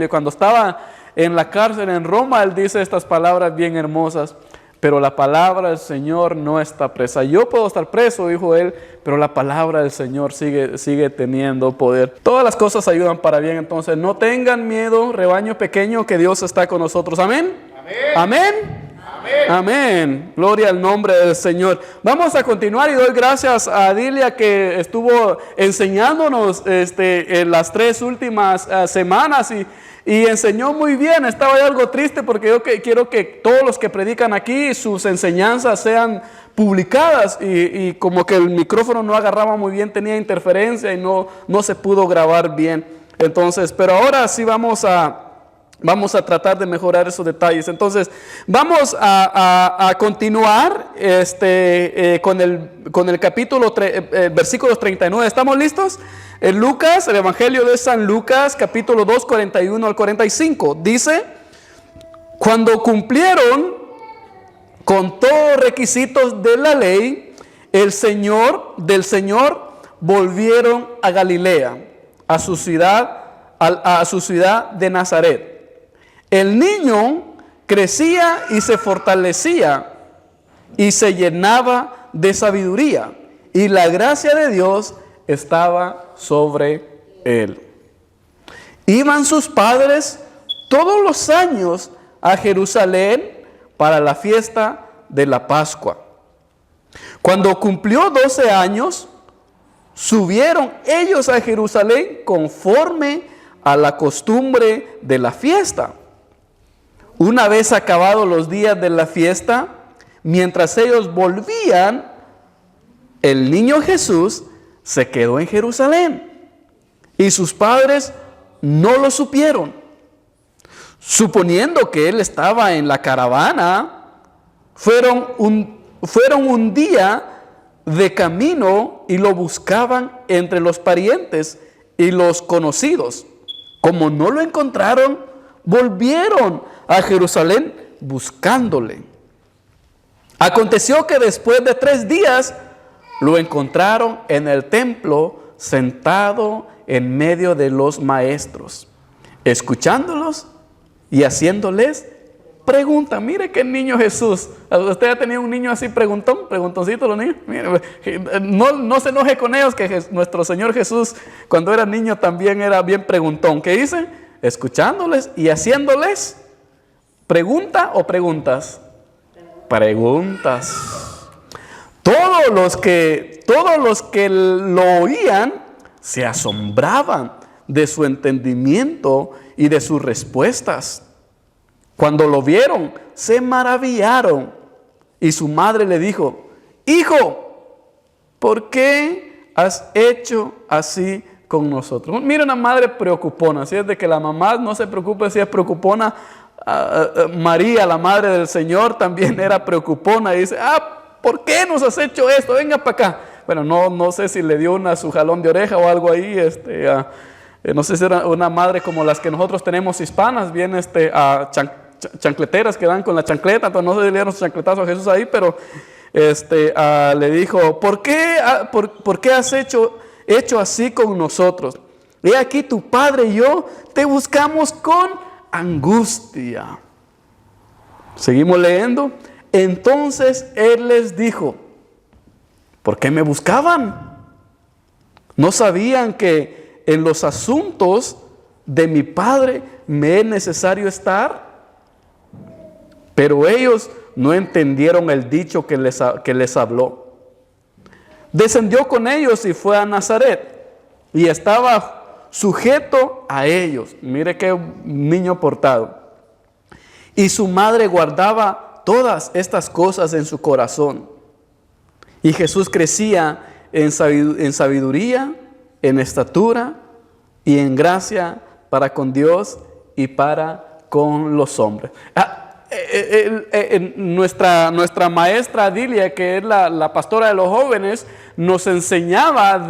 Cuando estaba en la cárcel en Roma, él dice estas palabras bien hermosas: pero la palabra del Señor no está presa. Yo puedo estar preso, dijo él, pero la palabra del Señor sigue teniendo poder. Todas las cosas ayudan para bien, entonces no tengan miedo, rebaño pequeño, que Dios está con nosotros. Amén. Amén. Amén. Amén. Amén. Gloria al nombre del Señor. Vamos a continuar y doy gracias a Adilia que estuvo enseñándonos en las 3 últimas semanas y enseñó muy bien. Estaba yo algo triste porque yo quiero que todos los que predican aquí, sus enseñanzas sean publicadas y como que el micrófono no agarraba muy bien, tenía interferencia y no se pudo grabar bien. Entonces, pero ahora sí vamos a tratar de mejorar esos detalles. Entonces, vamos a continuar con el capítulo versículos 39. ¿Estamos listos? En Lucas, el Evangelio de San Lucas, capítulo 2, 41 al 45. Dice: cuando cumplieron con todos los requisitos de la ley, del Señor, volvieron a Galilea, a su ciudad de Nazaret. El niño crecía y se fortalecía y se llenaba de sabiduría, y la gracia de Dios estaba sobre él. Iban sus padres todos los años a Jerusalén para la fiesta de la Pascua. Cuando cumplió 12 años, subieron ellos a Jerusalén conforme a la costumbre de la fiesta. Una vez acabados los días de la fiesta, mientras ellos volvían, el niño Jesús se quedó en Jerusalén y sus padres no lo supieron. Suponiendo que él estaba en la caravana, fueron un día de camino y lo buscaban entre los parientes y los conocidos. Como no lo encontraron, volvieron a Jerusalén buscándole. Aconteció que después de 3 días lo encontraron en el templo, sentado en medio de los maestros, escuchándolos y haciéndoles preguntas. Mire que niño Jesús. ¿Usted ha tenido un niño así preguntoncito los niños? Mire, no se enoje con ellos, que nuestro Señor Jesús cuando era niño también era bien preguntón. ¿Qué dice? Escuchándoles y haciéndoles pregunta o preguntas. Preguntas. Todos los que lo oían se asombraban de su entendimiento y de sus respuestas. Cuando lo vieron, se maravillaron. Y su madre le dijo: hijo, ¿por qué has hecho así con nosotros? Mira, una madre preocupona. Si es de que la mamá no se preocupe si es preocupona, María, la madre del Señor, también era preocupona. Y dice: ¿por qué nos has hecho esto? Venga para acá. Bueno, no sé si le dio su jalón de oreja o algo ahí. No sé si era una madre como las que nosotros tenemos hispanas, bien chancleteras que dan con la chancleta. Entonces no se le dieron su chancletazo a Jesús ahí, pero le dijo: ¿por qué has hecho así con nosotros? He aquí tu padre y yo te buscamos con angustia. Seguimos leyendo. Entonces él les dijo: ¿por qué me buscaban? ¿No sabían que en los asuntos de mi padre me es necesario estar? Pero ellos no entendieron el dicho que les habló. Descendió con ellos y fue a Nazaret, y estaba sujeto a ellos. Mire qué niño portado. Y su madre guardaba todas estas cosas en su corazón. Y Jesús crecía en sabiduría, en estatura y en gracia para con Dios y para con los hombres. Nuestra maestra Adilia, que es la pastora de los jóvenes, nos enseñaba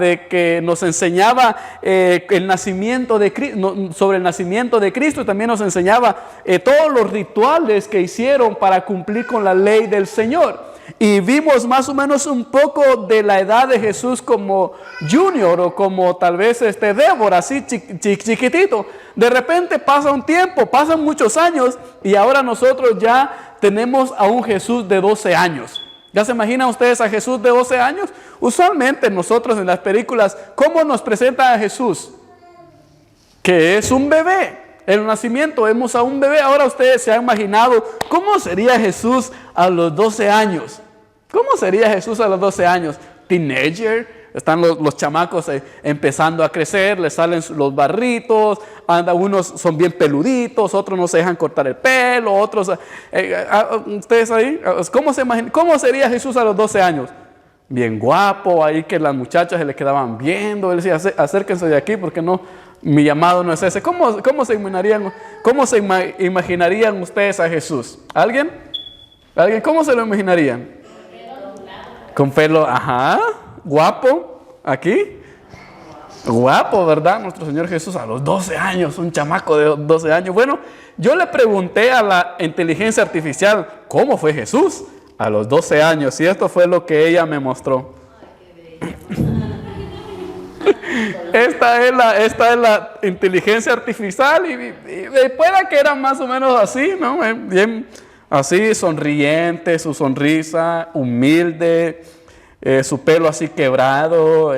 el nacimiento de Cristo, sobre el nacimiento de Cristo. También nos enseñaba todos los rituales que hicieron para cumplir con la ley del Señor. y vimos más o menos un poco de la edad de Jesús como junior o como tal vez Débora, así chiquitito. De repente pasa un tiempo, pasan muchos años y ahora nosotros ya tenemos a un Jesús de 12 años. ¿Ya se imaginan ustedes a Jesús de 12 años? Usualmente nosotros en las películas, ¿cómo nos presentan a Jesús? Que es un bebé. En el nacimiento vemos a un bebé. Ahora ustedes se han imaginado cómo sería Jesús a los 12 años. ¿Cómo sería Jesús a los 12 años? Teenager. Están los chamacos empezando a crecer, les salen los barritos, unos son bien peluditos, otros no se dejan cortar el pelo, otros... ¿Ustedes ahí? ¿Cómo se imaginan? ¿Cómo sería Jesús a los 12 años? Bien guapo, ahí que las muchachas se le quedaban viendo, él decía, acérquense de aquí porque no, mi llamado no es ese. ¿Cómo se imaginarían ustedes a Jesús? ¿Alguien? ¿Cómo se lo imaginarían? Con pelo, ajá. Guapo, aquí, guapo, ¿verdad? Nuestro Señor Jesús a los 12 años, un chamaco de 12 años. Bueno, yo le pregunté a la inteligencia artificial, ¿cómo fue Jesús a los 12 años? Y esto fue lo que ella me mostró. Esta es la inteligencia artificial y puede que era más o menos así, ¿no? Bien, así, sonriente, su sonrisa, humilde. Su pelo así quebrado.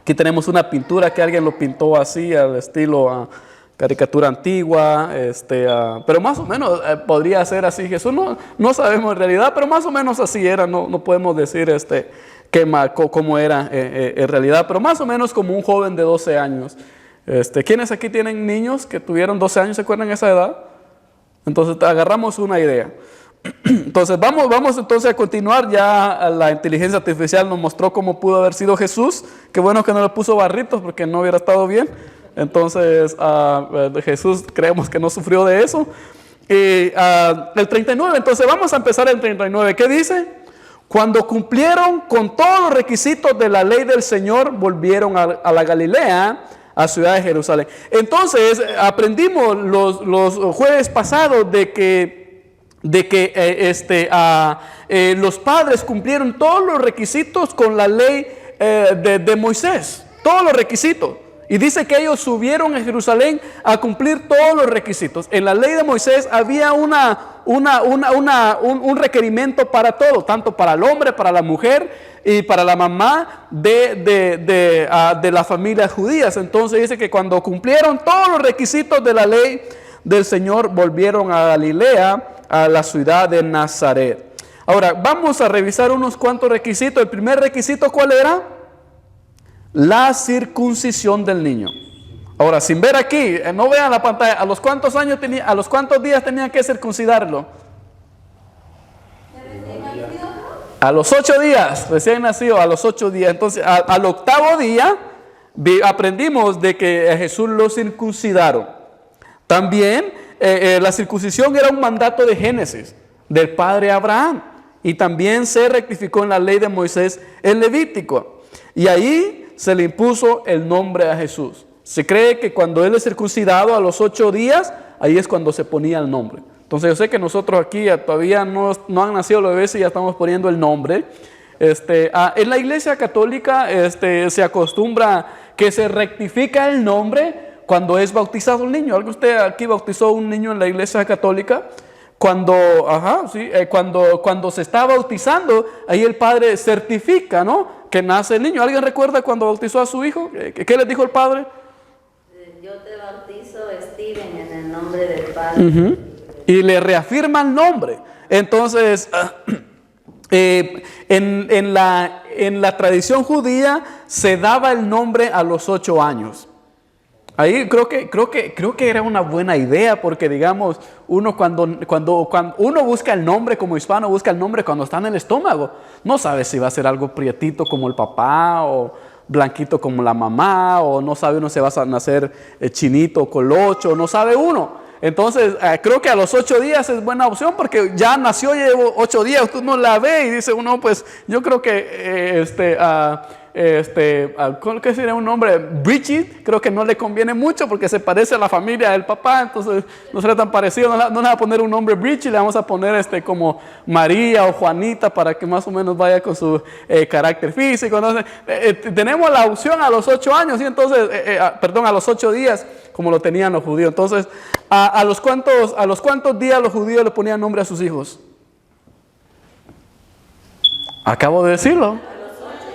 Aquí tenemos una pintura que alguien lo pintó así al estilo caricatura antigua. Pero más o menos podría ser así. Jesús no sabemos en realidad, pero más o menos así era. No podemos decir cómo era en realidad, pero más o menos como un joven de 12 años. ¿Quiénes aquí tienen niños que tuvieron 12 años? ¿Se acuerdan de esa edad? Entonces agarramos una idea. Entonces vamos entonces a continuar. Ya la inteligencia artificial nos mostró cómo pudo haber sido Jesús. Qué bueno que no le puso barritos porque no hubiera estado bien. Entonces Jesús creemos que no sufrió de eso. Y el 39, entonces vamos a empezar el 39. ¿Qué dice? Cuando cumplieron con todos los requisitos de la ley del Señor, volvieron a la Galilea, a ciudad de Jerusalén. Entonces aprendimos los jueves pasados de que los padres cumplieron todos los requisitos con la ley de Moisés, todos los requisitos. Y dice que ellos subieron a Jerusalén a cumplir todos los requisitos. En la ley de Moisés había un requerimiento para todo, tanto para el hombre, para la mujer y para la mamá de las familias judías. Entonces dice que cuando cumplieron todos los requisitos de la ley del Señor, volvieron a Galilea, a la ciudad de Nazaret. Ahora vamos a revisar unos cuantos requisitos. El primer requisito, ¿cuál era? La circuncisión del niño. Ahora, sin ver aquí, no vean la pantalla, ¿a los cuántos días tenían que circuncidarlo? A los 8 días, recién nacido, a los 8 días. Entonces, al octavo día, aprendimos de que a Jesús lo circuncidaron. También, la circuncisión era un mandato de Génesis, del padre Abraham. Y también se rectificó en la ley de Moisés, el Levítico. Y ahí se le impuso el nombre a Jesús. Se cree que cuando él es circuncidado a los 8 días, ahí es cuando se ponía el nombre. Entonces yo sé que nosotros aquí todavía no han nacido los bebés y ya estamos poniendo el nombre. En la iglesia católica se acostumbra que se rectifica el nombre cuando es bautizado el niño. ¿Alguien usted aquí bautizó un niño en la iglesia católica? Cuando se está bautizando, ahí el padre certifica, ¿no?, que nace el niño. ¿Alguien recuerda cuando bautizó a su hijo? ¿Qué le dijo el padre? Yo te bautizo, Steven, en el nombre del Padre. Y le reafirma el nombre. Entonces, en la tradición judía se daba el nombre a los 8 años. Ahí creo que era una buena idea, porque digamos, uno cuando uno busca el nombre como hispano, busca el nombre cuando está en el estómago. No sabe si va a ser algo prietito como el papá, o blanquito como la mamá, o no sabe uno si va a nacer chinito o colocho, no sabe uno. Entonces, creo que a los 8 días es buena opción, porque ya nació, llevo 8 días, usted no la ve y dice uno, pues yo creo que ¿qué sería un nombre? Bridget, creo que no le conviene mucho porque se parece a la familia del papá, entonces no será tan parecido. No le vamos a poner un nombre Bridget, le vamos a poner como María o Juanita para que más o menos vaya con su carácter físico. Entonces, tenemos la opción a los 8 años, y entonces, a los 8 días, como lo tenían los judíos. Entonces, ¿a los cuántos días los judíos le ponían nombre a sus hijos? Acabo de decirlo.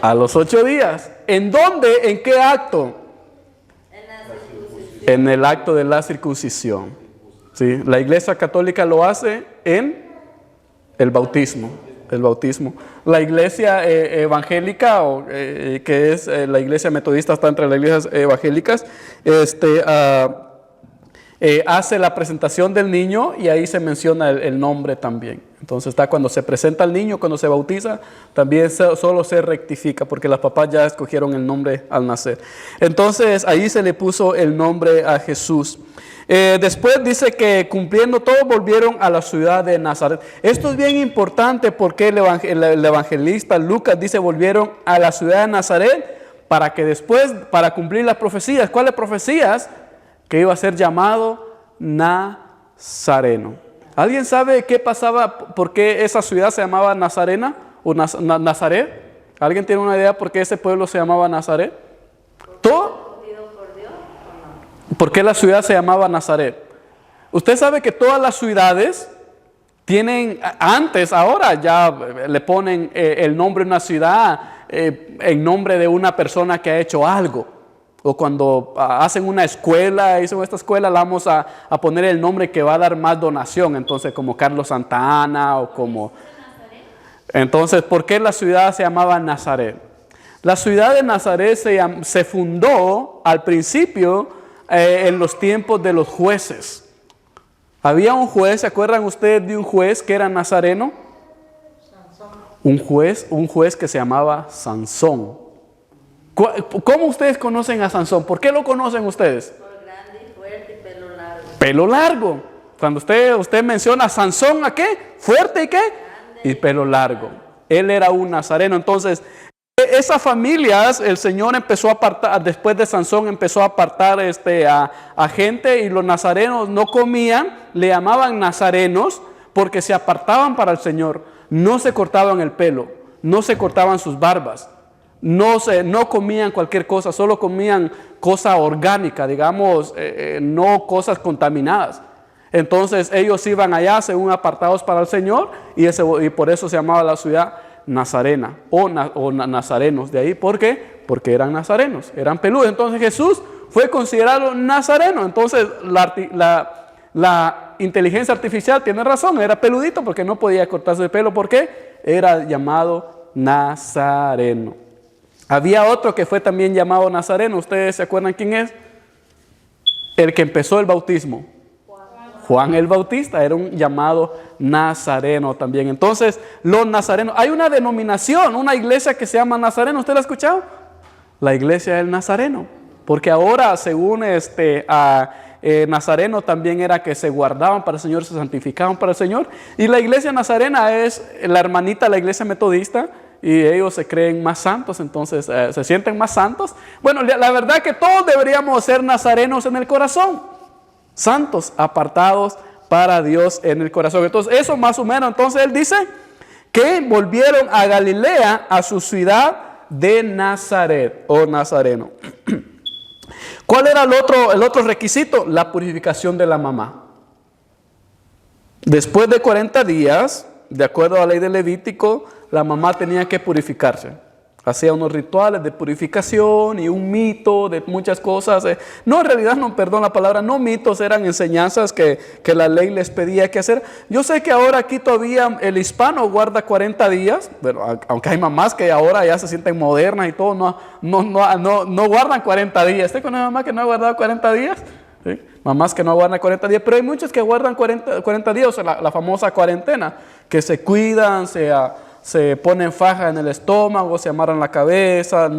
A los 8 días. ¿En dónde? ¿En qué acto? En el acto de la circuncisión. ¿Sí? La Iglesia Católica lo hace en el bautismo. El bautismo. La Iglesia evangélica, que es la Iglesia metodista, está entre las iglesias evangélicas, hace la presentación del niño y ahí se menciona el nombre también. Entonces está cuando se presenta el niño, cuando se bautiza, también solo se rectifica porque las papás ya escogieron el nombre al nacer. Entonces ahí se le puso el nombre a Jesús. Después dice que cumpliendo todo volvieron a la ciudad de Nazaret. Esto es bien importante porque el evangelista Lucas dice volvieron a la ciudad de Nazaret para que después, para cumplir las profecías. ¿Cuáles profecías? Que iba a ser llamado Nazareno. ¿Alguien sabe qué pasaba, por qué esa ciudad se llamaba Nazarena o Nazaret? ¿Alguien tiene una idea por qué ese pueblo se llamaba Nazaret? ¿Todo? ¿Por qué la ciudad se llamaba Nazaret? Usted sabe que todas las ciudades tienen, antes, ahora ya le ponen el nombre de una ciudad en nombre de una persona que ha hecho algo. O cuando hacen una escuela, dicen esta escuela la vamos a poner el nombre que va a dar más donación. Entonces como Carlos Santa Ana o como... Entonces, ¿por qué la ciudad se llamaba Nazaret? La ciudad de Nazaret se fundó al principio en los tiempos de los jueces. Había un juez, ¿se acuerdan ustedes de un juez que era nazareno? Un juez que se llamaba Sansón. ¿Cómo ustedes conocen a Sansón? ¿Por qué lo conocen ustedes? Por grande y fuerte y pelo largo. Pelo largo. Cuando usted menciona a Sansón, ¿a qué? ¿Fuerte y qué? Grande. Y pelo largo. Él era un nazareno. Entonces, esas familias, el Señor empezó a apartar, después de Sansón empezó a apartar a gente, y los nazarenos no comían, le llamaban nazarenos porque se apartaban para el Señor. No se cortaban el pelo, no se cortaban sus barbas. No comían cualquier cosa, solo comían cosa orgánica, digamos, no cosas contaminadas. Entonces ellos iban allá según apartados para el Señor, y por eso se llamaba la ciudad Nazarena o nazarenos. De ahí, ¿por qué? Porque eran nazarenos, eran peludos. Entonces Jesús fue considerado nazareno. Entonces la inteligencia artificial tiene razón, era peludito porque no podía cortarse el pelo. ¿Por qué? Era llamado nazareno. Había otro que fue también llamado Nazareno. ¿Ustedes se acuerdan quién es? El que empezó el bautismo. Juan el Bautista era un llamado Nazareno también. Entonces, los nazarenos. Hay una denominación, una iglesia que se llama Nazareno. ¿Usted la ha escuchado? La iglesia del Nazareno. Porque ahora, según Nazareno también era que se guardaban para el Señor, se santificaban para el Señor. Y la iglesia nazarena es la hermanita de la iglesia metodista. Y ellos se creen más santos, entonces se sienten más santos. Bueno, la verdad que todos deberíamos ser nazarenos en el corazón. Santos, apartados para Dios en el corazón. Entonces eso más o menos, entonces él dice que volvieron a Galilea, a su ciudad de Nazaret o Nazareno. ¿Cuál era el otro requisito? La purificación de la mamá. Después de 40 días, de acuerdo a la ley de Levítico, la mamá tenía que purificarse. Hacía unos rituales de purificación y un mito de muchas cosas. No, en realidad, no, perdón la palabra, no mitos, eran enseñanzas que la ley les pedía que hacer. Yo sé que ahora aquí todavía el hispano guarda 40 días, bueno, aunque hay mamás que ahora ya se sienten modernas y todo, no guardan 40 días. ¿Usted conoce mamá que no ha guardado 40 días? ¿Sí? Mamás que no guardan 40 días, pero hay muchos que guardan 40 días, o sea, la famosa cuarentena, que se cuidan, se ponen faja en el estómago, se amarran la cabeza,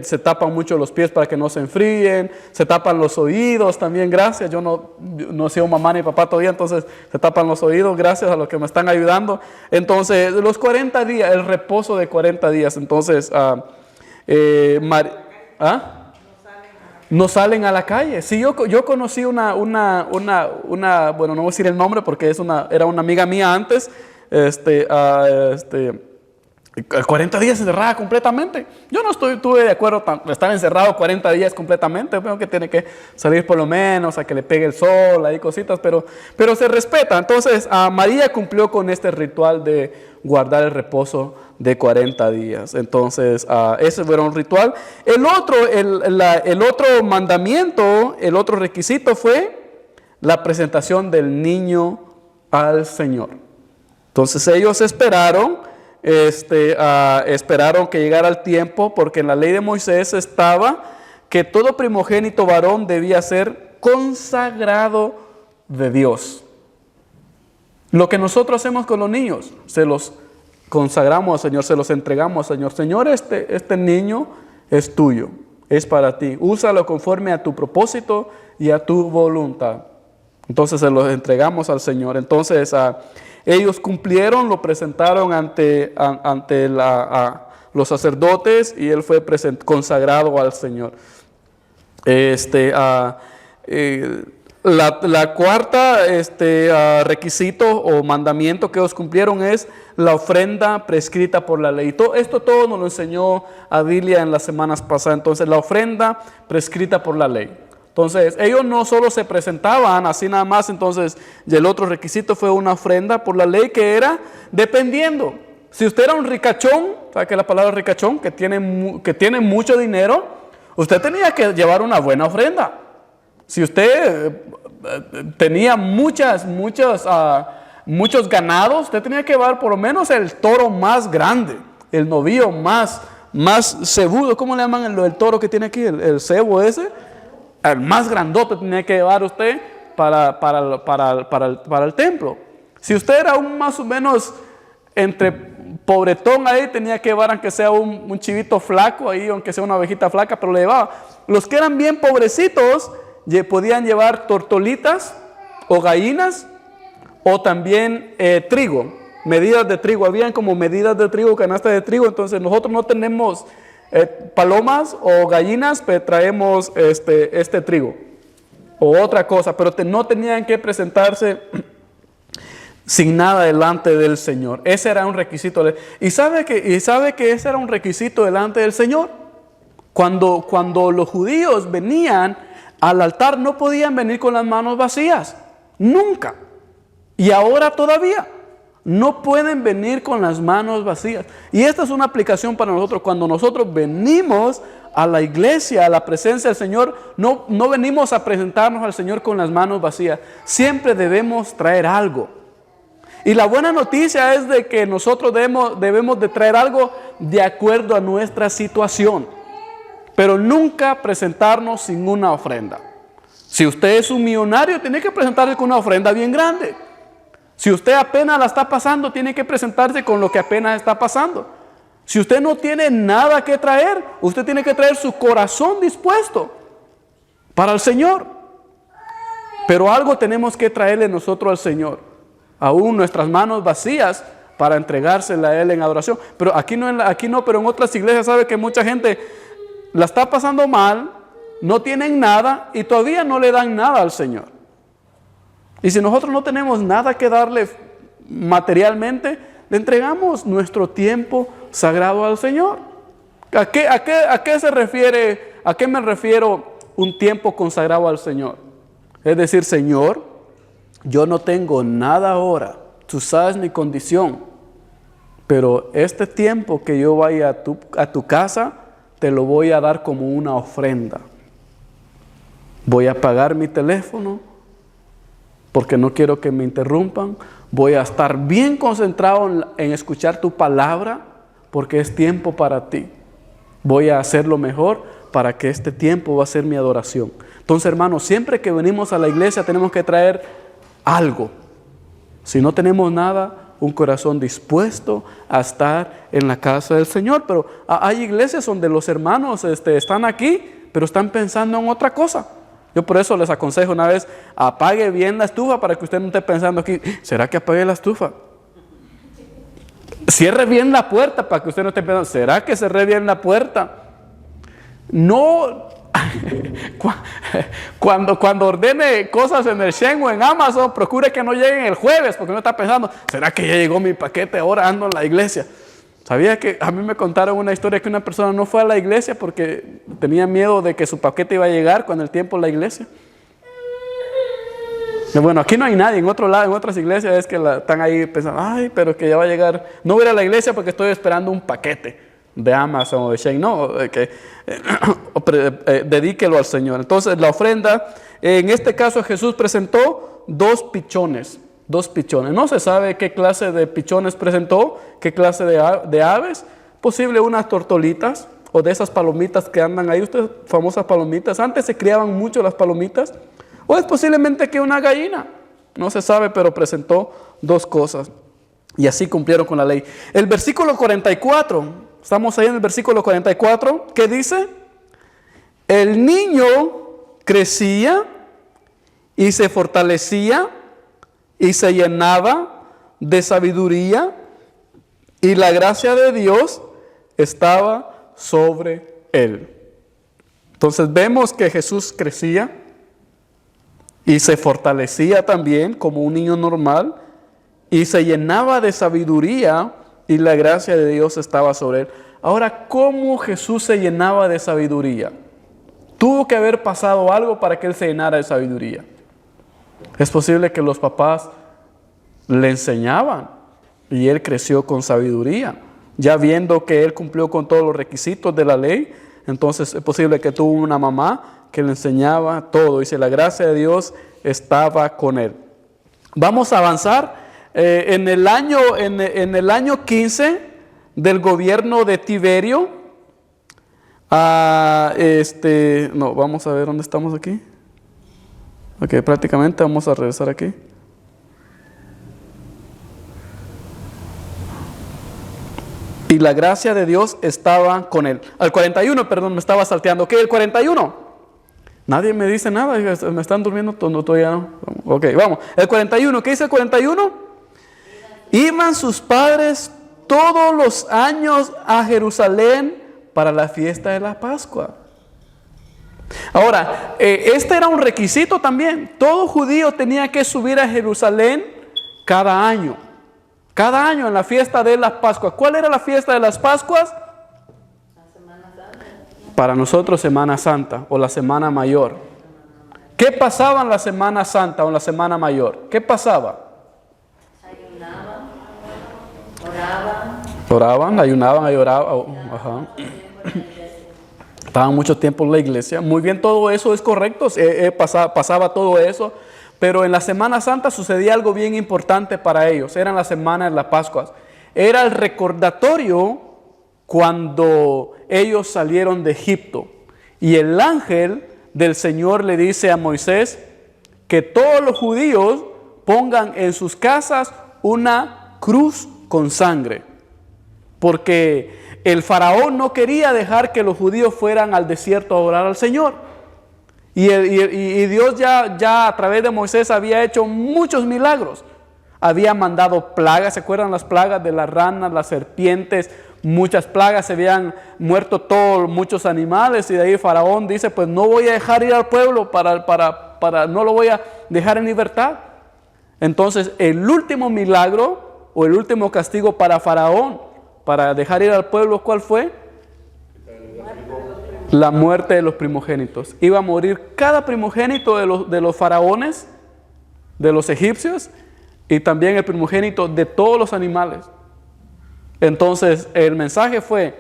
se tapan mucho los pies para que no se enfríen, se tapan los oídos también, gracias. Yo no he sido mamá ni papá todavía, entonces se tapan los oídos, gracias a los que me están ayudando. Entonces, los 40 días, el reposo de 40 días, entonces ¿Ah? No salen a la calle. Sí, yo conocí bueno, no voy a decir el nombre porque era una amiga mía antes, 40 días encerrada completamente. Yo no estuve de acuerdo con estar encerrado 40 días completamente. Veo que tiene que salir por lo menos a que le pegue el sol, ahí cositas, pero se respeta. Entonces, María cumplió con este ritual de guardar el reposo de 40 días. Entonces, ese fue un ritual. El otro mandamiento, el otro requisito fue la presentación del niño al Señor. Entonces, ellos esperaron que llegara el tiempo, porque en la ley de Moisés estaba que todo primogénito varón debía ser consagrado de Dios. Lo que nosotros hacemos con los niños, se los consagramos al Señor, se los entregamos al Señor. Señor, este niño es tuyo, es para ti. Úsalo conforme a tu propósito y a tu voluntad. Entonces se los entregamos al Señor. Entonces ellos cumplieron, lo presentaron ante los sacerdotes y él fue consagrado al Señor. La cuarta requisito o mandamiento que ellos cumplieron es la ofrenda prescrita por la ley. Esto todo nos lo enseñó Adilia en las semanas pasadas. Entonces, la ofrenda prescrita por la ley. Entonces, ellos no solo se presentaban así nada más, entonces, y el otro requisito fue una ofrenda por la ley que era dependiendo. Si usted era un ricachón, ¿sabe qué es la palabra ricachón? Que tiene mucho dinero, usted tenía que llevar una buena ofrenda. Si usted tenía muchos ganados, usted tenía que llevar por lo menos el toro más grande, el novillo más cebudo. ¿Cómo le llaman el toro que tiene aquí? El cebo ese. El más grandote tenía que llevar usted para el templo. Si usted era un más o menos entre pobretón ahí, tenía que llevar aunque sea un chivito flaco ahí, aunque sea una ovejita flaca, pero le llevaba. Los que eran bien pobrecitos podían llevar tortolitas o gallinas o también trigo, medidas de trigo. Habían como medidas de trigo, canastas de trigo. Entonces nosotros no tenemos palomas o gallinas, pero traemos este trigo o otra cosa, pero no tenían que presentarse sin nada delante del Señor. Ese era un requisito. ¿Y sabe que ese era un requisito delante del Señor? Cuando los judíos venían al altar, no podían venir con las manos vacías, nunca. Y ahora todavía no pueden venir con las manos vacías. Y esta es una aplicación para nosotros. Cuando nosotros venimos a la iglesia, a la presencia del Señor, no venimos a presentarnos al Señor con las manos vacías. Siempre debemos traer algo. Y la buena noticia es de que nosotros debemos de traer algo de acuerdo a nuestra situación, pero nunca presentarnos sin una ofrenda. Si usted es un millonario, tiene que presentarse con una ofrenda bien grande. Si usted apenas la está pasando, tiene que presentarse con lo que apenas está pasando. Si usted no tiene nada que traer, usted tiene que traer su corazón dispuesto para el Señor. Pero algo tenemos que traerle nosotros al Señor, aún nuestras manos vacías, para entregársela a Él en adoración. Pero aquí no, pero en otras iglesias sabe que mucha gente la está pasando mal, no tienen nada y todavía no le dan nada al Señor. Y si nosotros no tenemos nada que darle materialmente, le entregamos nuestro tiempo sagrado al Señor. ¿A qué se refiere? ¿A qué me refiero un tiempo consagrado al Señor? Es decir, Señor, yo no tengo nada ahora, tú sabes mi condición, pero este tiempo que yo vaya a tu casa, te lo voy a dar como una ofrenda. Voy a apagar mi teléfono porque no quiero que me interrumpan. Voy a estar bien concentrado en escuchar tu palabra porque es tiempo para ti. Voy a hacer lo mejor para que este tiempo va a ser mi adoración. Entonces, hermanos, siempre que venimos a la iglesia tenemos que traer algo. Si no tenemos nada, un corazón dispuesto a estar en la casa del Señor. Pero hay iglesias donde los hermanos están aquí, pero están pensando en otra cosa. Yo por eso les aconsejo una vez, apague bien la estufa para que usted no esté pensando aquí, ¿será que apague la estufa? Cierre bien la puerta para que usted no esté pensando, ¿será que cerré bien la puerta? no, cuando ordene cosas en el Shein o en Amazon, procure que no lleguen el jueves, porque uno está pensando, ¿será que ya llegó mi paquete? Ahora ando en la iglesia. ¿Sabía que a mí me contaron una historia que una persona no fue a la iglesia porque tenía miedo de que su paquete iba a llegar con el tiempo en la iglesia? Y bueno, aquí no hay nadie, en otro lado, en otras iglesias es que están ahí pensando, ay, pero que ya va a llegar, no voy a ir a la iglesia porque estoy esperando un paquete de Amazon o de Shein, no, dedíquelo al Señor. Entonces la ofrenda, en este caso Jesús presentó dos pichones. No se sabe qué clase de pichones presentó, qué clase de aves, posible unas tortolitas o de esas palomitas que andan ahí, ustedes, famosas palomitas. Antes se criaban mucho las palomitas, o es posiblemente que una gallina, no se sabe, pero presentó dos cosas y así cumplieron con la ley. El versículo 44, estamos ahí en el versículo 44, ¿qué dice? El niño crecía y se fortalecía y se llenaba de sabiduría, y la gracia de Dios estaba sobre él. Entonces vemos que Jesús crecía y se fortalecía también como un niño normal, y se llenaba de sabiduría, y la gracia de Dios estaba sobre él. Ahora, ¿cómo Jesús se llenaba de sabiduría? Tuvo que haber pasado algo para que él se llenara de sabiduría. Es posible que los papás le enseñaban y él creció con sabiduría. Ya viendo que él cumplió con todos los requisitos de la ley, entonces es posible que tuvo una mamá que le enseñaba todo. Dice, la gracia de Dios estaba con él. Vamos a avanzar. En el año 15 del gobierno de Tiberio, vamos a ver dónde estamos aquí. Ok, prácticamente vamos a regresar aquí. Y la gracia de Dios estaba con él. Al 41, perdón, me estaba salteando. ¿Qué? El 41. Nadie me dice nada, me están durmiendo, todavía no. Ok, vamos. El 41, ¿qué dice el 41? Iban sus padres todos los años a Jerusalén para la fiesta de la Pascua. Ahora, este era un requisito también. Todo judío tenía que subir a Jerusalén cada año. Cada año en la fiesta de las Pascuas. ¿Cuál era la fiesta de las Pascuas? La Semana Santa. Para nosotros Semana Santa o la Semana Mayor. ¿Qué pasaba en la Semana Santa o en la Semana Mayor? ¿Qué pasaba? Ayunaban, oraban. Oraban, ayunaban y oraban. Ajá. Estaban mucho tiempo en la iglesia. Muy bien, todo eso es correcto. Pasaba todo eso. Pero en la Semana Santa sucedía algo bien importante para ellos. Eran las semanas de las Pascuas. Era el recordatorio cuando ellos salieron de Egipto. Y el ángel del Señor le dice a Moisés que todos los judíos pongan en sus casas una cruz con sangre. Porque el faraón no quería dejar que los judíos fueran al desierto a orar al Señor. Y Dios ya a través de Moisés había hecho muchos milagros. Había mandado plagas, ¿se acuerdan las plagas de las ranas, las serpientes? Muchas plagas, se habían muerto muchos animales, y de ahí Faraón dice, pues no voy a dejar ir al pueblo, no lo voy a dejar en libertad. Entonces el último milagro o el último castigo para Faraón, para dejar ir al pueblo, ¿cuál fue? La muerte de los primogénitos. Iba a morir cada primogénito de los faraones, de los egipcios, y también el primogénito de todos los animales. Entonces el mensaje fue,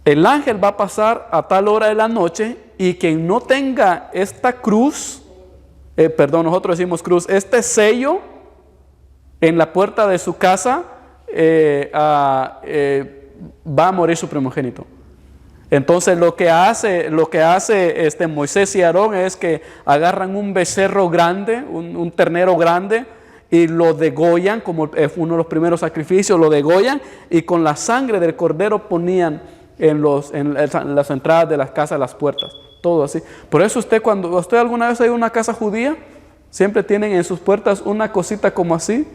el ángel va a pasar a tal hora de la noche, y quien no tenga esta cruz, nosotros decimos cruz, este sello en la puerta de su casa, va a morir su primogénito. Entonces lo que hace Moisés y Aarón es que agarran un becerro grande, un ternero grande, y lo degollan, como uno de los primeros sacrificios, lo degollan, y con la sangre del cordero ponían en las entradas de las casas, las puertas, todo así. Por eso cuando usted alguna vez ha ido a una casa judía, siempre tienen en sus puertas una cosita como así.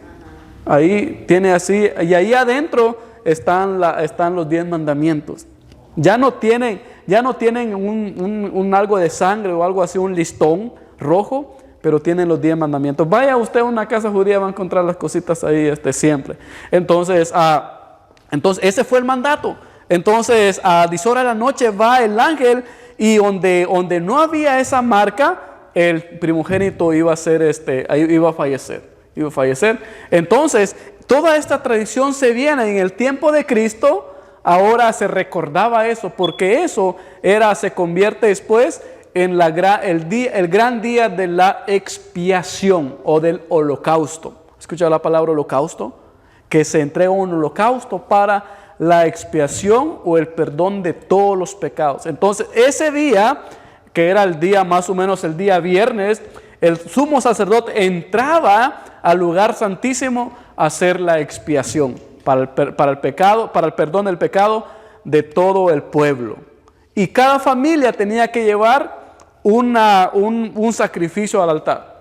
Ahí tiene así, y ahí adentro están los 10 mandamientos. Ya no tienen un algo de sangre o algo así, un listón rojo, pero tienen los 10 mandamientos. Vaya usted a una casa judía, va a encontrar las cositas ahí siempre. Entonces ese fue el mandato. Entonces a 10 horas de la noche va el ángel, y donde no había esa marca, el primogénito iba a fallecer. Entonces toda esta tradición se viene en el tiempo de Cristo. Ahora se recordaba eso, porque eso se convierte después en el gran día de la expiación o del holocausto. ¿Escucha la palabra holocausto? Que se entrega un holocausto para la expiación o el perdón de todos los pecados. Entonces ese día, que era el día más o menos el día viernes, el sumo sacerdote entraba al lugar santísimo a hacer la expiación para el pecado, para el perdón del pecado de todo el pueblo. Y cada familia tenía que llevar un sacrificio al altar.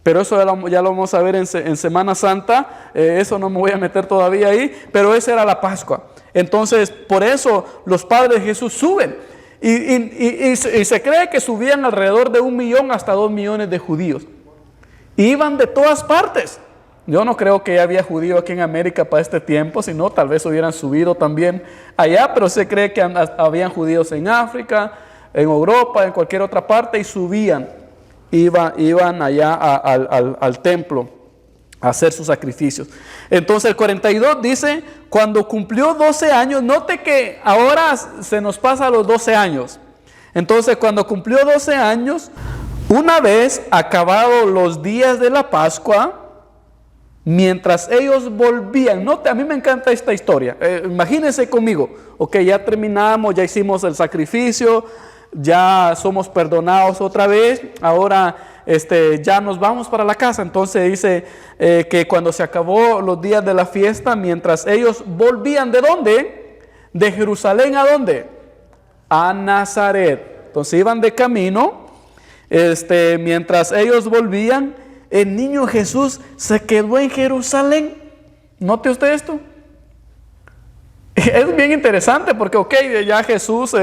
Pero eso ya lo vamos a ver en Semana Santa. Eso no me voy a meter todavía ahí, pero esa era la Pascua. Entonces, por eso los padres de Jesús suben. Y se cree que subían alrededor de 1 millón hasta 2 millones de judíos. Iban de todas partes. Yo no creo que había judíos aquí en América para este tiempo, sino tal vez hubieran subido también allá, pero se cree que habían judíos en África, en Europa, en cualquier otra parte, y subían, iban allá al templo a hacer sus sacrificios. Entonces el 42 dice, cuando cumplió 12 años, note que ahora se nos pasa los 12 años. Entonces cuando cumplió 12 años, una vez acabados los días de la Pascua, mientras ellos volvían, note, a mí me encanta esta historia, imagínense conmigo, ok, ya terminamos, ya hicimos el sacrificio, ya somos perdonados otra vez, ahora ya nos vamos para la casa. Entonces dice que cuando se acabó los días de la fiesta, mientras ellos volvían, ¿de dónde? De Jerusalén, ¿a dónde? A Nazaret. Entonces iban de camino, mientras ellos volvían, el niño Jesús se quedó en Jerusalén. Note usted esto. Es bien interesante porque, ok, ya Jesús,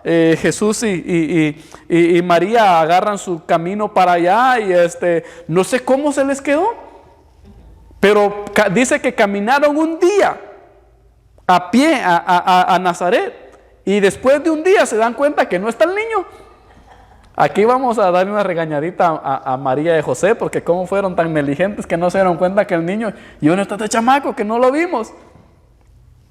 Jesús y María agarran su camino para allá y no sé cómo se les quedó, pero dice que caminaron un día a pie a Nazaret, y después de un día se dan cuenta que no está el niño. Aquí vamos a darle una regañadita a María y José, porque cómo fueron tan negligentes que no se dieron cuenta que el niño, y uno está de chamaco que no lo vimos.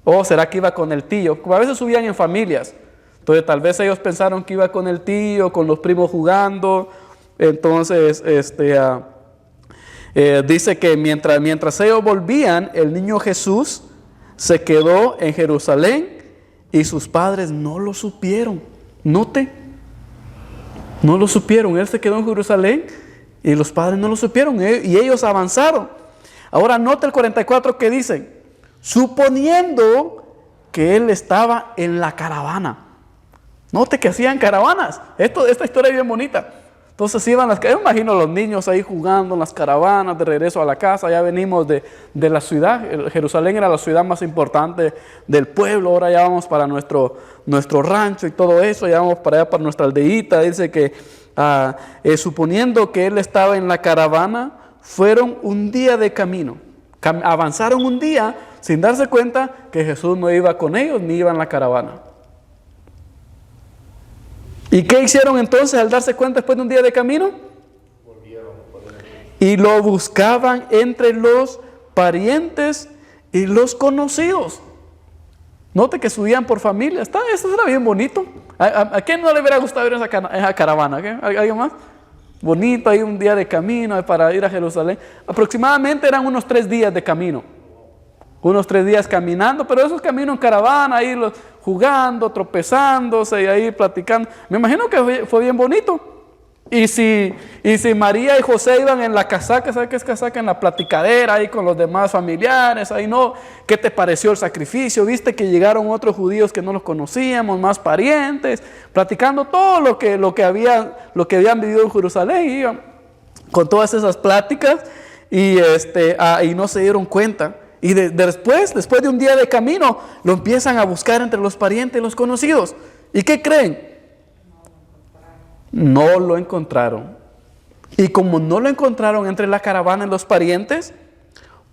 ¿O será que iba con el tío? Como a veces subían en familias, entonces tal vez ellos pensaron que iba con el tío, con los primos jugando. Entonces dice que mientras ellos volvían, el niño Jesús se quedó en Jerusalén y sus padres no lo supieron. Note, no lo supieron. Él se quedó en Jerusalén y los padres no lo supieron, y ellos avanzaron. Ahora note el 44 que dicen, suponiendo que él estaba en la caravana. Note que hacían caravanas. Esta historia es bien bonita. Entonces iban yo imagino a los niños ahí jugando en las caravanas de regreso a la casa. Ya venimos de la ciudad. Jerusalén era la ciudad más importante del pueblo. Ahora ya vamos para nuestro rancho y todo eso. Ya vamos para allá, para nuestra aldeíta. Dice que suponiendo que él estaba en la caravana, fueron un día de camino. Avanzaron un día sin darse cuenta que Jesús no iba con ellos ni iba en la caravana. ¿Y qué hicieron entonces al darse cuenta después de un día de camino? Y lo buscaban entre los parientes y los conocidos. Note que subían por familia. Esto era bien bonito. ¿A quién no le hubiera gustado ir en esa caravana? ¿Alguien más? Bonito, hay un día de camino para ir a Jerusalén. Aproximadamente eran unos 3 días de camino. Unos 3 días caminando, pero esos caminos en caravana, ahí jugando, tropezándose y ahí platicando. Me imagino que fue bien bonito. Y si María y José iban en la casaca, ¿sabes qué es casaca? En la platicadera ahí con los demás familiares, ahí no. ¿Qué te pareció el sacrificio? ¿Viste que llegaron otros judíos que no los conocíamos, más parientes? Platicando todo lo que habían vivido en Jerusalén, y iban con todas esas pláticas y no se dieron cuenta. Y después de un día de camino, lo empiezan a buscar entre los parientes y los conocidos. ¿Y qué creen? No lo encontraron. Y como no lo encontraron entre la caravana y los parientes,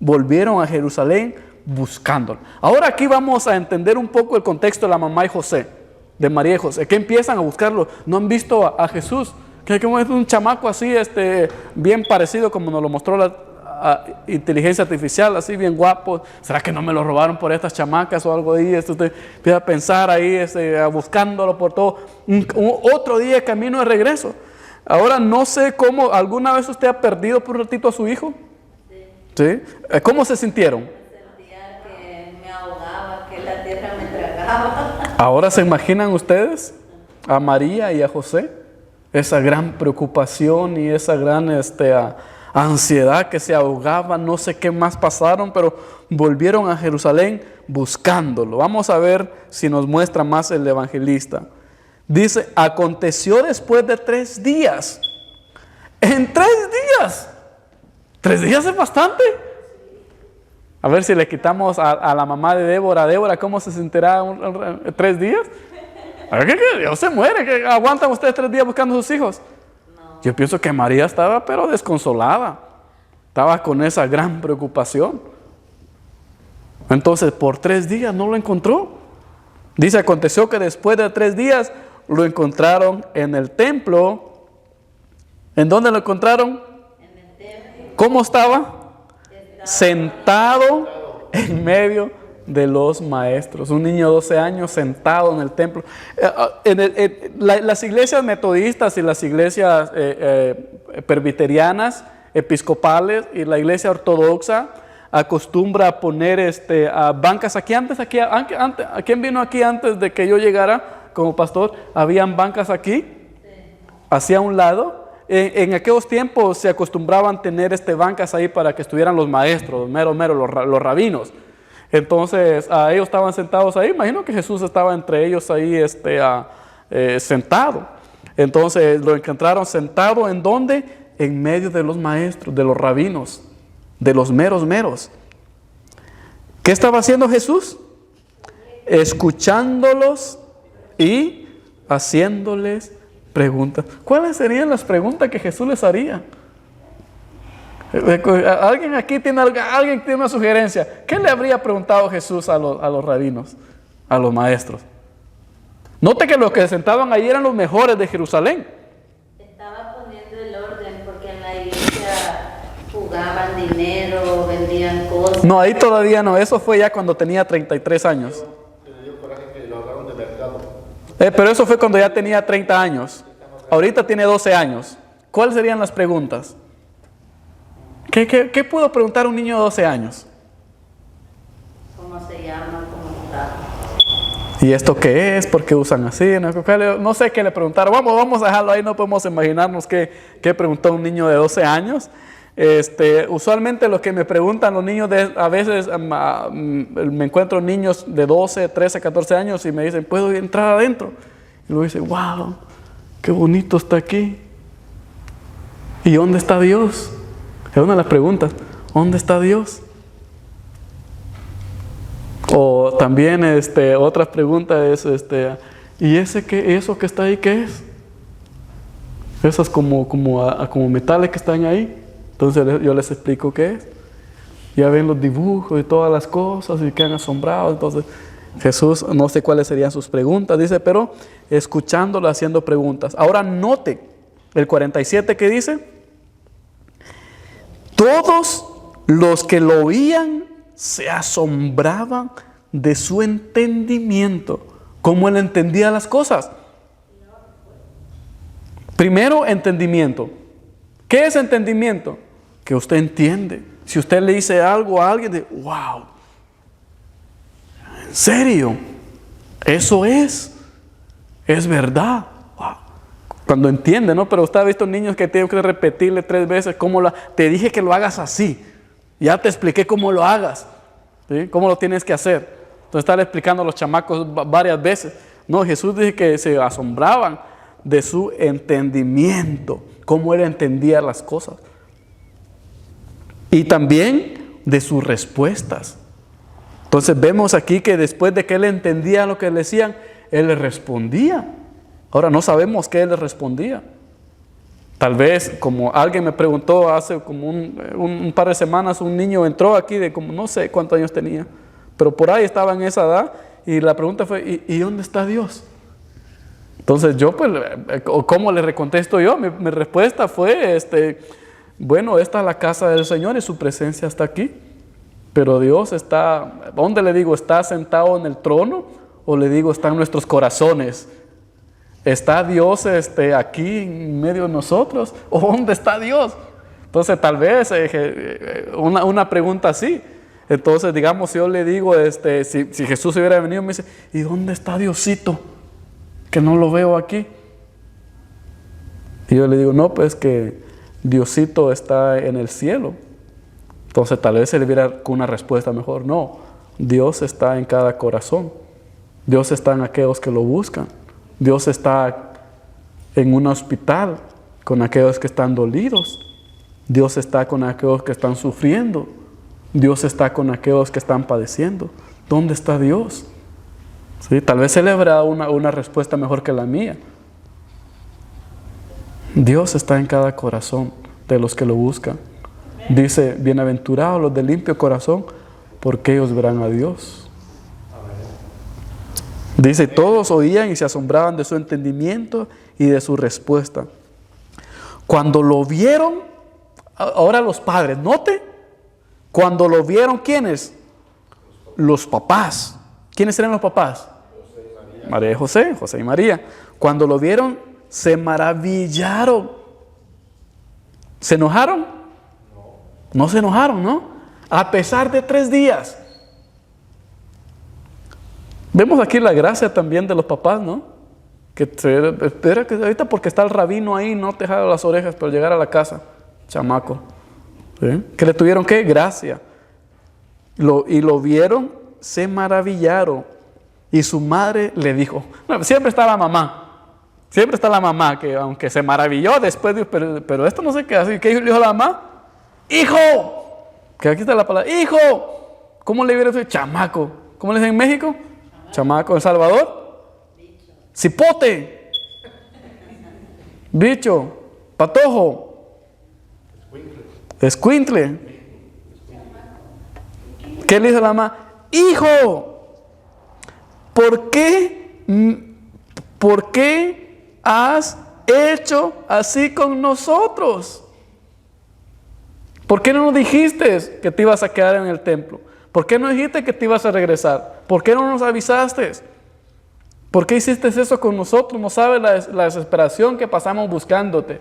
volvieron a Jerusalén buscándolo. Ahora aquí vamos a entender un poco el contexto de la mamá y José, de María y José, que empiezan a buscarlo. No han visto a Jesús, que es un chamaco así, bien parecido como nos lo mostró la inteligencia artificial, así bien guapo. ¿Será que no me lo robaron por estas chamacas o algo ahí? Usted empieza a pensar ahí, buscándolo por todo. Otro día de camino de regreso. Ahora no sé cómo, ¿alguna vez usted ha perdido por un ratito a su hijo? ¿Sí? ¿Cómo se sintieron? Sentía que me ahogaba, que la tierra me tragaba. Ahora se imaginan ustedes a María y a José, esa gran preocupación y esa gran ansiedad, que se ahogaban, no sé qué más pasaron, pero volvieron a Jerusalén buscándolo. Vamos a ver si nos muestra más el evangelista. Dice, aconteció después de 3 días. En 3 días. 3 días es bastante. A ver si le quitamos a la mamá de Débora. Débora, ¿cómo se sentirá 3 días? A ver, ¿qué? Dios se muere. ¿Qué aguantan ustedes 3 días buscando a sus hijos? No. Yo pienso que María estaba pero desconsolada. Estaba con esa gran preocupación. Entonces, por 3 días no lo encontró. Dice, aconteció que después de 3 días lo encontraron en el templo. ¿En dónde lo encontraron? En el templo. ¿Cómo estaba? Sentado en medio de los maestros. Un niño de 12 años sentado en el templo. Las iglesias metodistas y las iglesias presbiterianas, episcopales y la iglesia ortodoxa acostumbra a poner bancas aquí. ¿Quién vino aquí antes de que yo llegara como pastor? Habían bancas aquí, hacia un lado. En aquellos tiempos se acostumbraban tener bancas ahí para que estuvieran los maestros, los rabinos. Entonces ellos estaban sentados ahí. Imagino que Jesús estaba entre ellos ahí sentado. Entonces lo encontraron sentado, ¿en dónde? En medio de los maestros, de los rabinos, de los meros. ¿Qué estaba haciendo Jesús? Escuchándolos y haciéndoles preguntas. ¿Cuáles serían las preguntas que Jesús les haría? ¿Alguien aquí tiene una sugerencia? ¿Qué le habría preguntado Jesús a los rabinos, a los maestros? Note que los que se sentaban ahí eran los mejores de Jerusalén. Estaba poniendo el orden porque en la iglesia jugaban dinero, vendían cosas. No, ahí todavía no. Eso fue ya cuando tenía 33 años. Pero eso fue cuando ya tenía 30 años. Ahorita tiene 12 años. ¿Cuáles serían las preguntas? ¿Qué puedo preguntar a un niño de 12 años? ¿Cómo se llama? ¿Cómo está? ¿Y esto qué es? ¿Por qué usan así? No sé qué le preguntaron. Vamos a dejarlo ahí. No podemos imaginarnos qué preguntó un niño de 12 años. Usualmente lo que me preguntan los niños, a veces me encuentro niños de 12, 13, 14 años y me dicen, ¿puedo entrar adentro? Y luego dicen, wow, qué bonito está aquí. ¿Y dónde está Dios? Es una de las preguntas. ¿Dónde está Dios? O también otra pregunta es, ¿y eso que está ahí qué es? Esas como metales que están ahí. Entonces yo les explico qué es. Ya ven los dibujos y todas las cosas y quedan asombrados. Entonces Jesús, no sé cuáles serían sus preguntas, dice, pero escuchándolo, haciendo preguntas. Ahora note el 47 que dice, todos los que lo oían se asombraban de su entendimiento, cómo él entendía las cosas. Primero, entendimiento. ¿Qué es entendimiento? Que usted entiende. Si usted le dice algo a alguien, de wow, ¿en serio? Eso es verdad. Wow. Cuando entiende, ¿no? Pero usted ha visto niños que tienen que repetirle 3 veces te dije que lo hagas así. Ya te expliqué cómo lo hagas. ¿Sí? ¿Cómo lo tienes que hacer? Entonces está explicando a los chamacos varias veces. No, Jesús dice que se asombraban de su entendimiento, cómo él entendía las cosas. Y también de sus respuestas. Entonces vemos aquí que después de que él entendía lo que le decían, Él les respondía. Ahora no sabemos qué Él les respondía. Tal vez, como alguien me preguntó hace como un par de semanas, un niño entró aquí de como no sé cuántos años tenía, pero por ahí estaba en esa edad, y la pregunta fue, ¿y dónde está Dios? Entonces yo, pues, ¿cómo le contesto yo? Mi respuesta fue, bueno, esta es la casa del Señor y su presencia está aquí. Pero Dios está, ¿dónde le digo? ¿Está sentado en el trono? ¿O le digo, está en nuestros corazones? ¿Está Dios aquí en medio de nosotros? ¿O dónde está Dios? Entonces tal vez una pregunta así. Entonces digamos, si yo le digo, si Jesús hubiera venido, me dice, ¿y dónde está Diosito? Que no lo veo aquí. Y yo le digo, no, pues que Diosito está en el cielo. Entonces tal vez se le viera con una respuesta mejor. No, Dios está en cada corazón. Dios está en aquellos que lo buscan. Dios está en un hospital con aquellos que están dolidos. Dios está con aquellos que están sufriendo. Dios está con aquellos que están padeciendo. ¿Dónde está Dios? ¿Sí? Tal vez se le habrá una respuesta mejor que la mía. Dios está en cada corazón de los que lo buscan. Dice, bienaventurados los de limpio corazón, porque ellos verán a Dios. Dice, todos oían y se asombraban de su entendimiento y de su respuesta. Cuando lo vieron, ahora los padres, note, cuando lo vieron, ¿quiénes? Los papás. ¿Quiénes eran los papás? María y José, José y María. Cuando lo vieron, se maravillaron. ¿Se enojaron? No se enojaron, ¿no? A pesar de 3 días. Vemos aquí la gracia también de los papás, ¿no? Que espera que ahorita porque está el rabino ahí, no te jala las orejas para llegar a la casa, chamaco. ¿Sí? Que le tuvieron ¿qué? Gracia. Y lo vieron, se maravillaron. Y su madre le dijo, bueno, siempre está la mamá. Siempre está la mamá, que aunque se maravilló después, pero esto no sé qué hace. ¿Qué le dijo la mamá? ¡Hijo! Que aquí está la palabra, ¡hijo! ¿Cómo le hubiera dicho? Chamaco. ¿Cómo le dicen en México? Chamaco. ¿En Salvador? Bicho. Cipote. Bicho. Patojo. Escuintle. ¿Qué le dijo la mamá? ¡Hijo! ¿Por qué has hecho así con nosotros? ¿Por qué no nos dijiste que te ibas a quedar en el templo? ¿Por qué no dijiste que te ibas a regresar? ¿Por qué no nos avisaste? ¿Por qué hiciste eso con nosotros? No sabes la desesperación que pasamos buscándote.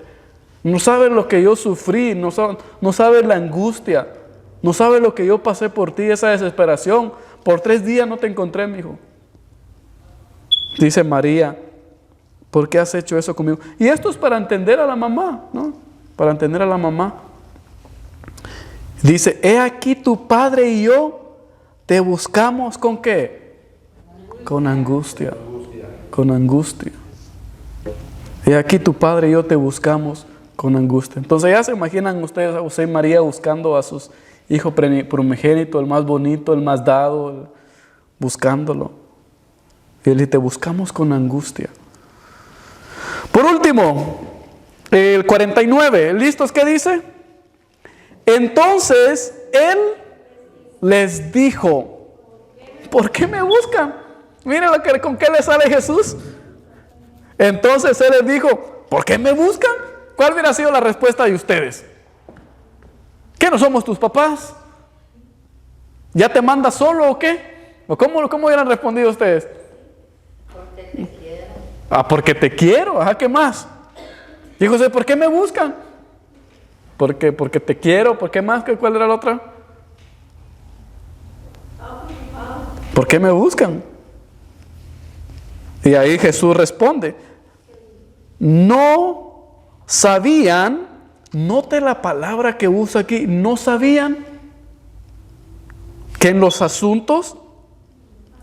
No sabes lo que yo sufrí. No sabes la angustia. No sabes lo que yo pasé por ti, esa desesperación. Por 3 días no te encontré, mi hijo. Dice María, ¿por qué has hecho eso conmigo? Y esto es para entender a la mamá, ¿no? Para entender a la mamá. Dice, he aquí tu padre y yo te buscamos ¿con qué? Con angustia. Con angustia. He aquí tu padre y yo te buscamos con angustia. Entonces ya se imaginan ustedes a José y María buscando a sus hijos primogénitos, el más bonito, el más dado, buscándolo. Y él dice, te buscamos con angustia. Por último, el 49, ¿listos? ¿Qué dice? Entonces él les dijo, ¿por qué me buscan? Miren con qué le sale Jesús. Entonces él les dijo, ¿por qué me buscan? ¿Cuál hubiera sido la respuesta de ustedes? ¿Qué no somos tus papás? ¿Ya te mandas solo o qué? ¿O cómo hubieran respondido ustedes? Porque te quiero. Ah, porque te quiero. Ajá, ¿qué más? Dijo José, ¿por qué me buscan? Porque te quiero. ¿Por qué más? ¿Cuál era la otra? ¿Por qué me buscan? Y ahí Jesús responde, no sabían, note la palabra que usa aquí, no sabían que en los asuntos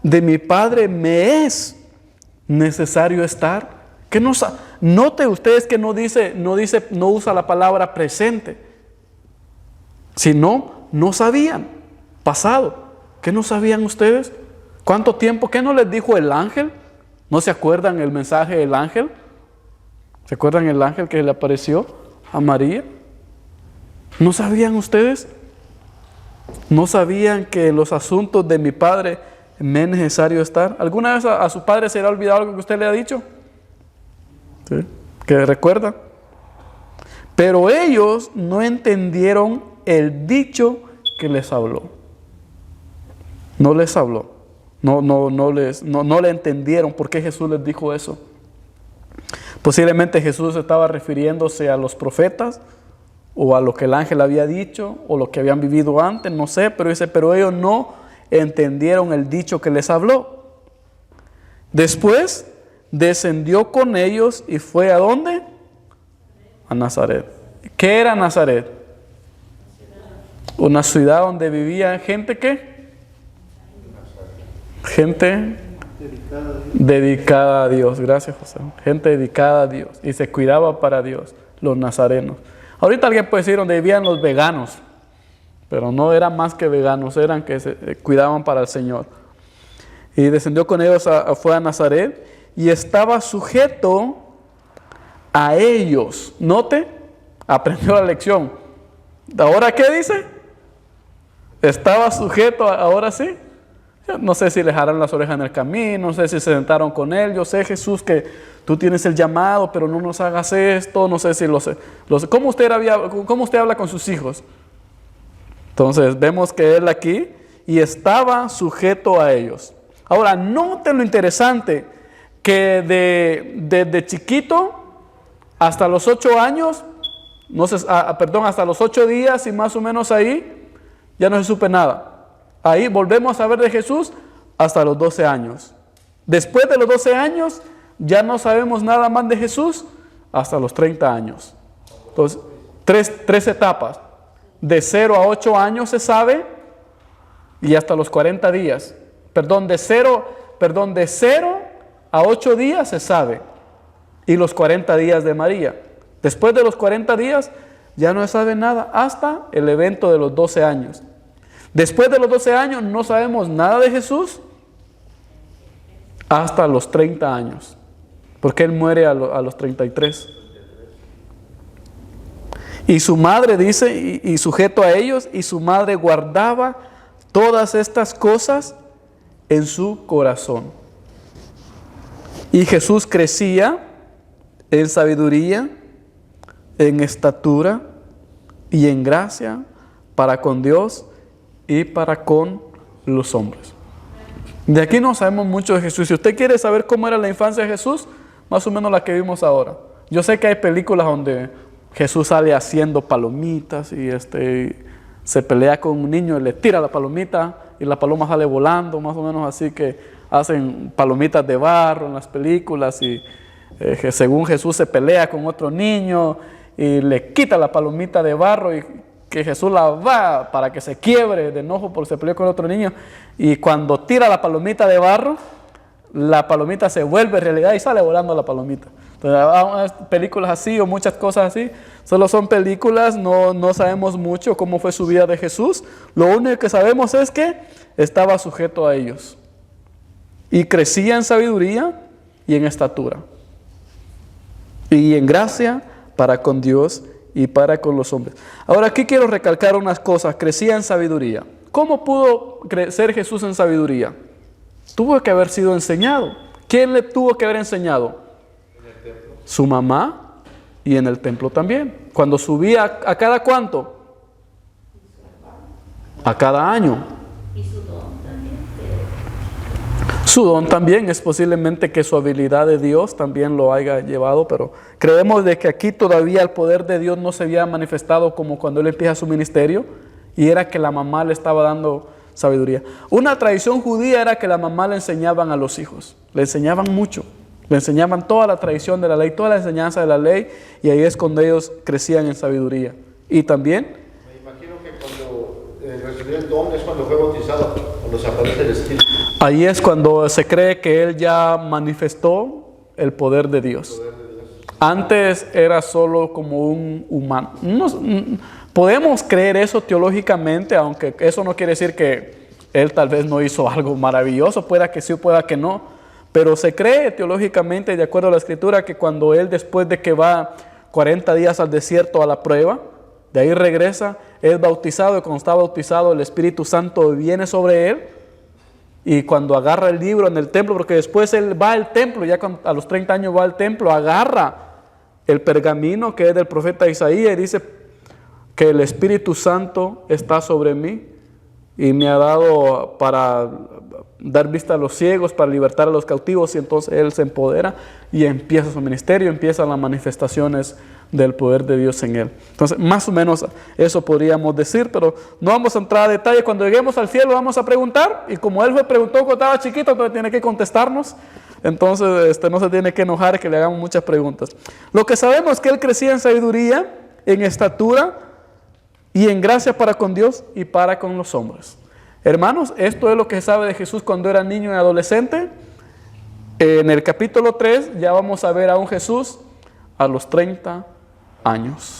de mi Padre me es necesario estar. Que note ustedes que no usa la palabra presente, sino no sabían, pasado. ¿Qué no sabían ustedes? ¿Cuánto tiempo? ¿Qué no les dijo el ángel? ¿No se acuerdan el mensaje del ángel? ¿Se acuerdan el ángel que le apareció a María? ¿No sabían ustedes? ¿No sabían que en los asuntos de mi Padre me es necesario estar? ¿Alguna vez a su padre se le ha olvidado algo que usted le ha dicho? ¿Sí? ¿Que recuerda? Pero ellos no entendieron el dicho que les habló. No les habló. No le entendieron por qué Jesús les dijo eso. Posiblemente Jesús estaba refiriéndose a los profetas o a lo que el ángel había dicho o lo que habían vivido antes, no sé, pero dice, pero ellos no entendieron el dicho que les habló. Después descendió con ellos y fue ¿a dónde? A Nazaret. ¿Qué era Nazaret? Una ciudad donde vivía gente ¿qué? Gente dedicada a Dios. Gracias, José. Gente dedicada a Dios y se cuidaba para Dios, los nazarenos. Ahorita alguien puede decir donde vivían los veganos, pero no eran más que veganos, eran que se cuidaban para el Señor. Y descendió con ellos, fue a Nazaret y estaba sujeto a ellos. Note, aprendió la lección. ¿Ahora qué dice? Estaba sujeto, ahora sí. No sé si le jalaron las orejas en el camino, no sé si se sentaron con él. Yo sé, Jesús, que tú tienes el llamado, pero no nos hagas esto. No sé si ¿Cómo usted habla con sus hijos? Entonces, vemos que él aquí y estaba sujeto a ellos. Ahora, note lo interesante, que desde chiquito hasta los 8 años, hasta los 8 días y más o menos ahí, ya no se supe nada. Ahí volvemos a ver de Jesús hasta los 12 años. Después de los 12 años, ya no sabemos nada más de Jesús hasta los 30 años. Entonces, tres etapas. De 0 a 8 años se sabe y hasta los 40 días. De 0 a 8 días se sabe. Y los 40 días de María. Después de los 40 días ya no se sabe nada hasta el evento de los 12 años. Después de los 12 años no sabemos nada de Jesús hasta los 30 años. Porque Él muere a los 33. Y su madre dice, y sujeto a ellos, y su madre guardaba todas estas cosas en su corazón. Y Jesús crecía en sabiduría, en estatura y en gracia para con Dios y para con los hombres. De aquí no sabemos mucho de Jesús. Si usted quiere saber cómo era la infancia de Jesús, más o menos la que vimos ahora. Yo sé que hay películas donde Jesús sale haciendo palomitas y se pelea con un niño y le tira la palomita y la paloma sale volando, más o menos así, que hacen palomitas de barro en las películas y según Jesús se pelea con otro niño y le quita la palomita de barro y que Jesús la va para que se quiebre de enojo porque se peleó con otro niño, y cuando tira la palomita de barro, la palomita se vuelve realidad y sale volando la palomita. Entonces, hay películas así o muchas cosas así, solo son películas, no sabemos mucho cómo fue su vida de Jesús. Lo único que sabemos es que estaba sujeto a ellos y crecía en sabiduría y en estatura y en gracia para con Dios y para con los hombres. Ahora aquí quiero recalcar unas cosas. Crecía en sabiduría. ¿Cómo pudo crecer Jesús en sabiduría? Tuvo que haber sido enseñado. ¿Quién le tuvo que haber enseñado? En el templo. Su mamá y en el templo también. Cuando subía, ¿a cada cuánto? A cada año. Y su don también. Su don también, es posiblemente que su habilidad de Dios también lo haya llevado, pero creemos de que aquí todavía el poder de Dios no se había manifestado como cuando Él empieza su ministerio, y era que la mamá le estaba dando sabiduría. Una tradición judía era que la mamá le enseñaban a los hijos, le enseñaban mucho, le enseñaban toda la tradición de la ley, toda la enseñanza de la ley, y ahí es cuando ellos crecían en sabiduría. Y también, Me imagino que cuando recibió el don es cuando fue bautizado, cuando se aparece el Espíritu. ahí es cuando se cree que Él ya manifestó el poder de Dios. Antes era solo como un humano. Podemos creer eso teológicamente, aunque eso no quiere decir que Él tal vez no hizo algo maravilloso, pueda que sí o pueda que no. Pero se cree teológicamente, de acuerdo a la Escritura, que cuando él, después de que va 40 días al desierto a la prueba, de ahí regresa, es bautizado, y cuando está bautizado el Espíritu Santo viene sobre él, y cuando agarra el libro en el templo, porque después él va al templo, ya a los 30 años va al templo, agarra el pergamino que es del profeta Isaías y dice que el Espíritu Santo está sobre mí y me ha dado para dar vista a los ciegos, para libertar a los cautivos, y entonces él se empodera y empieza su ministerio, empiezan las manifestaciones del poder de Dios en él. Entonces, más o menos eso podríamos decir, pero no vamos a entrar a detalle. Cuando lleguemos al cielo vamos a preguntar, y como él fue preguntó cuando estaba chiquito, entonces tiene que contestarnos. Entonces no se tiene que enojar que le hagamos muchas preguntas. Lo que sabemos es que él crecía en sabiduría, en estatura y en gracia para con Dios y para con los hombres. Hermanos, esto es lo que se sabe de Jesús cuando era niño y adolescente. En el capítulo 3 ya vamos a ver a un Jesús a los 30 años.